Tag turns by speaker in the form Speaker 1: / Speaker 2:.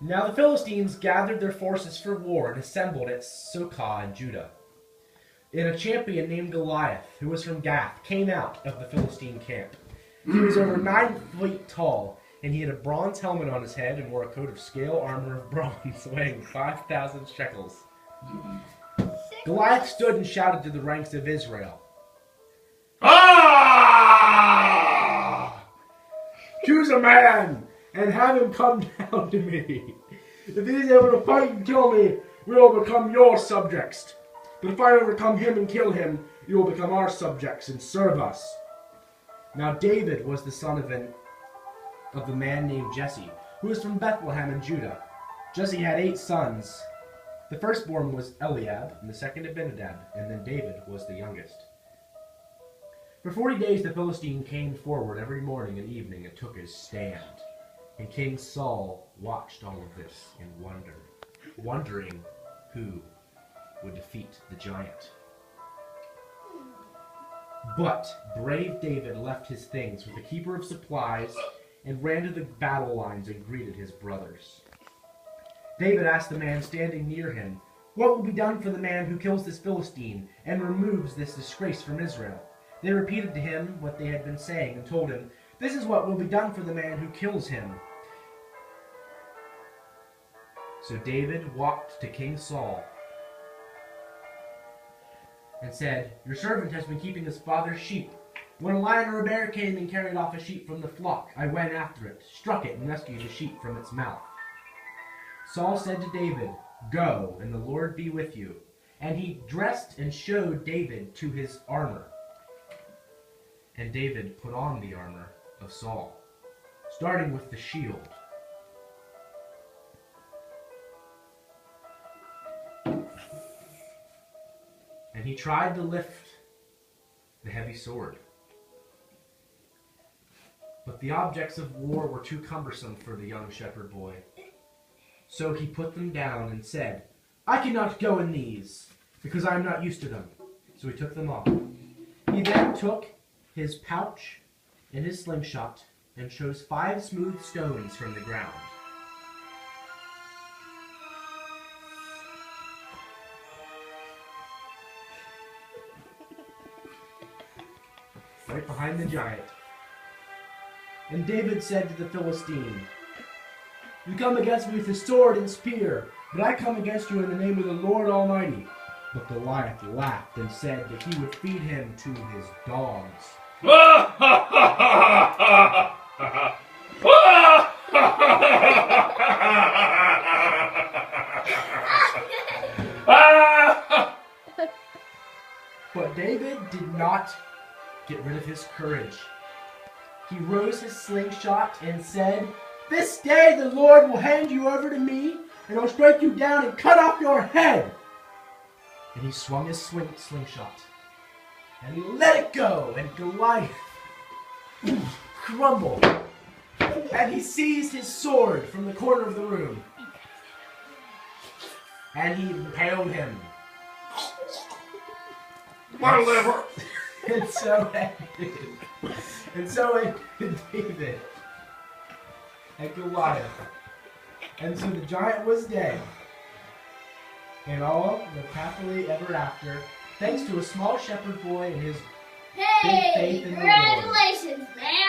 Speaker 1: Now the Philistines gathered their forces for war and assembled at Socoh in Judah. And a champion named Goliath, who was from Gath, came out of the Philistine camp. He was over 9 feet tall, and he had a bronze helmet on his head and wore a coat of scale armor of bronze weighing 5,000 shekels. Goliath stood and shouted to the ranks of Israel, "Ah! Choose a man and have him come down to me. If he is able to fight and kill me, we will become your subjects. But if I overcome him and kill him, you will become our subjects and serve us." Now David was the son of the man named Jesse, who was from Bethlehem in Judah. Jesse had 8 sons. The firstborn was Eliab, and the second Abinadab, and then David was the youngest. For 40 days the Philistine came forward every morning and evening and took his stand. And King Saul watched all of this in wonder, wondering who would defeat the giant. But brave David left his things with the keeper of supplies and ran to the battle lines and greeted his brothers. David asked the man standing near him, "What will be done for the man who kills this Philistine and removes this disgrace from Israel?" They repeated to him what they had been saying and told him, "This is what will be done for the man who kills him." So David walked to King Saul and said, "Your servant has been keeping his father's sheep. When a lion or a bear came and carried off a sheep from the flock, I went after it, struck it, and rescued the sheep from its mouth." Saul said to David, "Go, and the Lord be with you." And he dressed and showed David to his armor. And David put on the armor of Saul, starting with the shield. And he tried to lift the heavy sword. But the objects of war were too cumbersome for the young shepherd boy. So he put them down and said, "I cannot go in these, because I am not used to them." So he took them off. He then took his pouch and his slingshot and chose 5 smooth stones from the ground. Right behind the giant. And David said to the Philistine, "You come against me with a sword and spear, but I come against you in the name of the Lord Almighty." But Goliath laughed and said that he would feed him to his dogs. But David did not get rid of his courage. He rose his slingshot and said, "This day the Lord will hand you over to me, and I'll strike you down and cut off your head." And he swung his slingshot, and he let it go, and Goliath crumbled. And he seized his sword from the corner of the room, and he impaled him.
Speaker 2: My liver!
Speaker 1: And so ended David and Goliath. And so the giant was dead. And all lived happily ever after, thanks to a small shepherd boy and his big faith in the Lord.
Speaker 3: Congratulations, man!